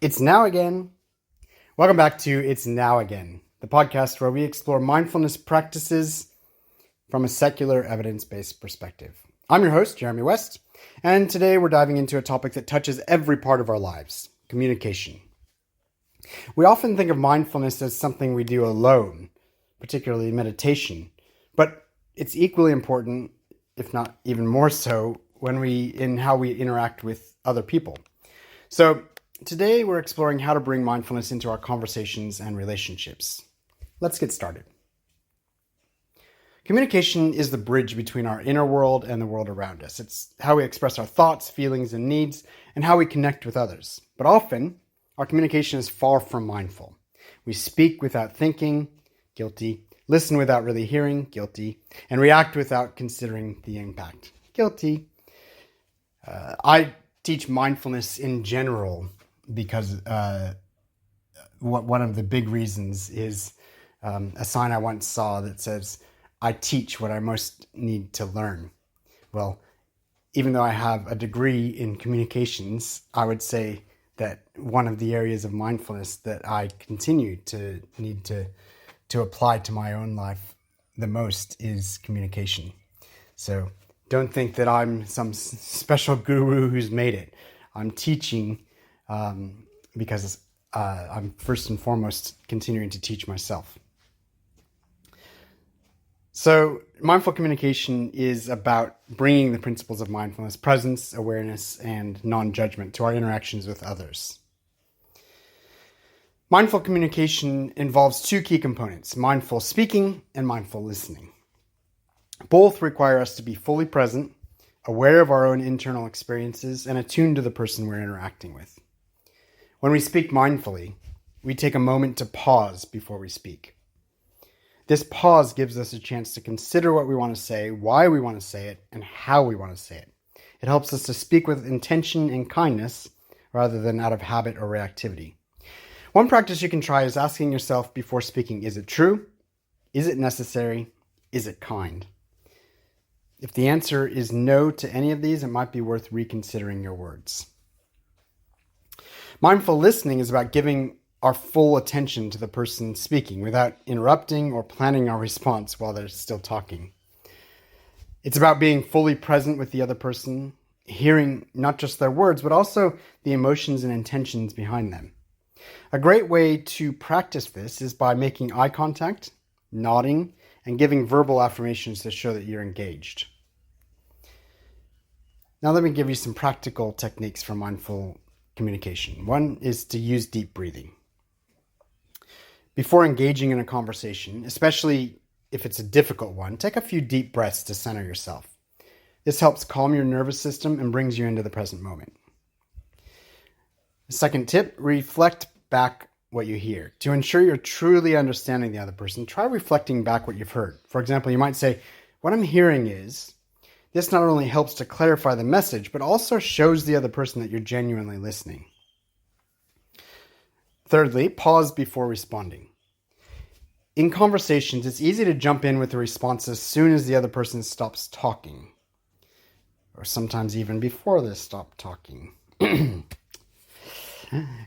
It's now again. Welcome back to It's Now Again, the podcast where we explore mindfulness practices from a secular, evidence-based perspective. I'm your host, Jeremy West, and today we're diving into a topic that touches every part of our lives, communication. We often think of mindfulness as something we do alone, particularly meditation, but it's equally important, if not even more so, in how we interact with other people. So today we're exploring how to bring mindfulness into our conversations and relationships. Let's get started. Communication is the bridge between our inner world and the world around us. It's how we express our thoughts, feelings, and needs, and how we connect with others. But often, our communication is far from mindful. We speak without thinking, guilty, listen without really hearing, guilty, and react without considering the impact, guilty. I teach mindfulness in general because one of the big reasons is a sign I once saw that says, "I teach what I most need to learn." Well, even though I have a degree in communications, I would say that one of the areas of mindfulness that I continue to need to apply to my own life the most is communication. So don't think that I'm some special guru who's made it. I'm teaching because I'm first and foremost continuing to teach myself. So mindful communication is about bringing the principles of mindfulness, presence, awareness, and non-judgment to our interactions with others. Mindful communication involves two key components, mindful speaking and mindful listening. Both require us to be fully present, aware of our own internal experiences, and attuned to the person we're interacting with. When we speak mindfully, we take a moment to pause before we speak. This pause gives us a chance to consider what we want to say, why we want to say it, and how we want to say it. It helps us to speak with intention and kindness rather than out of habit or reactivity. One practice you can try is asking yourself before speaking, is it true? Is it necessary? Is it kind? If the answer is no to any of these, it might be worth reconsidering your words. Mindful listening is about giving our full attention to the person speaking without interrupting or planning our response while they're still talking. It's about being fully present with the other person, hearing not just their words, but also the emotions and intentions behind them. A great way to practice this is by making eye contact, nodding, and giving verbal affirmations to show that you're engaged. Now let me give you some practical techniques for mindful communication. One is to use deep breathing. Before engaging in a conversation, especially if it's a difficult one, take a few deep breaths to center yourself. This helps calm your nervous system and brings you into the present moment. The second tip, reflect back what you hear. To ensure you're truly understanding the other person, try reflecting back what you've heard. For example, you might say, "What I'm hearing is," this not only helps to clarify the message, but also shows the other person that you're genuinely listening. Thirdly, pause before responding. In conversations, it's easy to jump in with a response as soon as the other person stops talking, or sometimes even before they stop talking.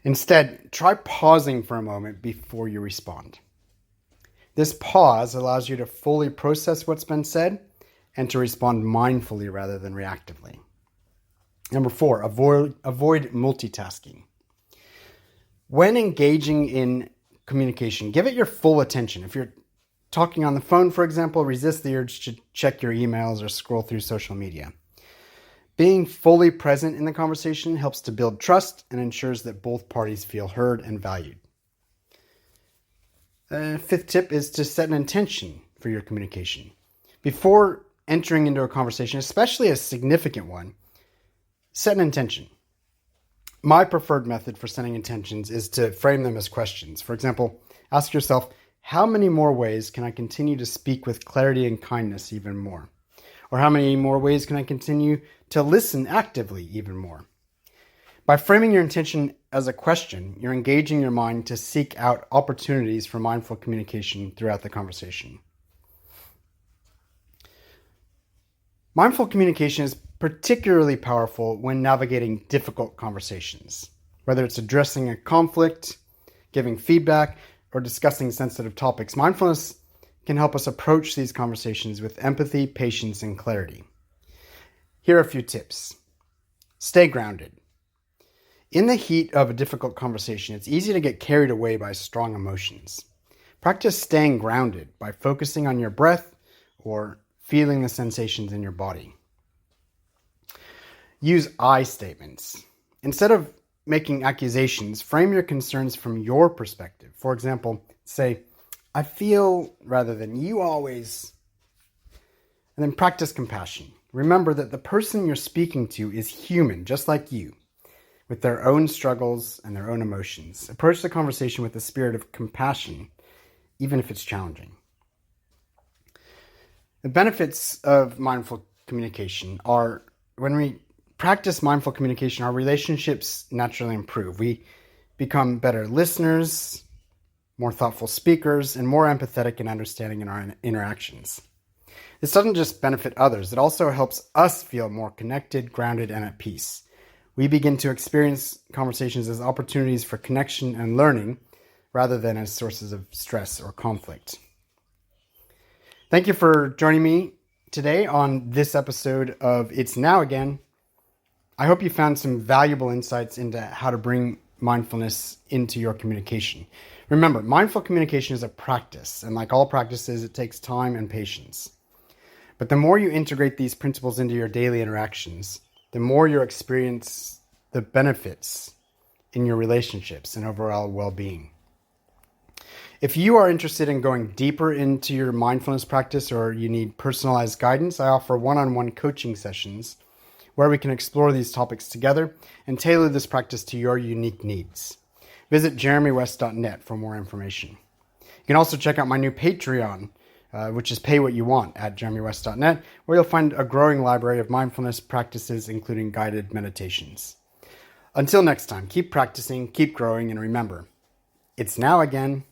Instead, try pausing for a moment before you respond. This pause allows you to fully process what's been said and to respond mindfully rather than reactively. Number 4, avoid multitasking. When engaging in communication, give it your full attention. If you're talking on the phone, for example, resist the urge to check your emails or scroll through social media. Being fully present in the conversation helps to build trust and ensures that both parties feel heard and valued. The fifth tip is to set an intention for your communication. Before entering into a conversation, especially a significant one, set an intention. My preferred method for setting intentions is to frame them as questions. For example, ask yourself, how many more ways can I continue to speak with clarity and kindness even more? Or how many more ways can I continue to listen actively even more? By framing your intention as a question, you're engaging your mind to seek out opportunities for mindful communication throughout the conversation. Mindful communication is particularly powerful when navigating difficult conversations. Whether it's addressing a conflict, giving feedback, or discussing sensitive topics, mindfulness can help us approach these conversations with empathy, patience, and clarity. Here are a few tips. Stay grounded. In the heat of a difficult conversation, it's easy to get carried away by strong emotions. Practice staying grounded by focusing on your breath or feeling the sensations in your body. Use I statements. Instead of making accusations, frame your concerns from your perspective. For example, say, I feel, rather than you always. And then practice compassion. Remember that the person you're speaking to is human, just like you, with their own struggles and their own emotions. Approach the conversation with a spirit of compassion, even if it's challenging. The benefits of mindful communication are when we practice mindful communication, our relationships naturally improve. We become better listeners, more thoughtful speakers, and more empathetic and understanding in our interactions. This doesn't just benefit others, it also helps us feel more connected, grounded, and at peace. We begin to experience conversations as opportunities for connection and learning rather than as sources of stress or conflict. Thank you for joining me today on this episode of It's Now Again. I hope you found some valuable insights into how to bring mindfulness into your communication. Remember, mindful communication is a practice, and like all practices, it takes time and patience. But the more you integrate these principles into your daily interactions, the more you'll experience the benefits in your relationships and overall well-being. If you are interested in going deeper into your mindfulness practice or you need personalized guidance, I offer one-on-one coaching sessions where we can explore these topics together and tailor this practice to your unique needs. Visit jeremywest.net for more information. You can also check out my new Patreon, which is Pay What You Want at jeremywest.net, where you'll find a growing library of mindfulness practices, including guided meditations. Until next time, keep practicing, keep growing, and remember, it's now again.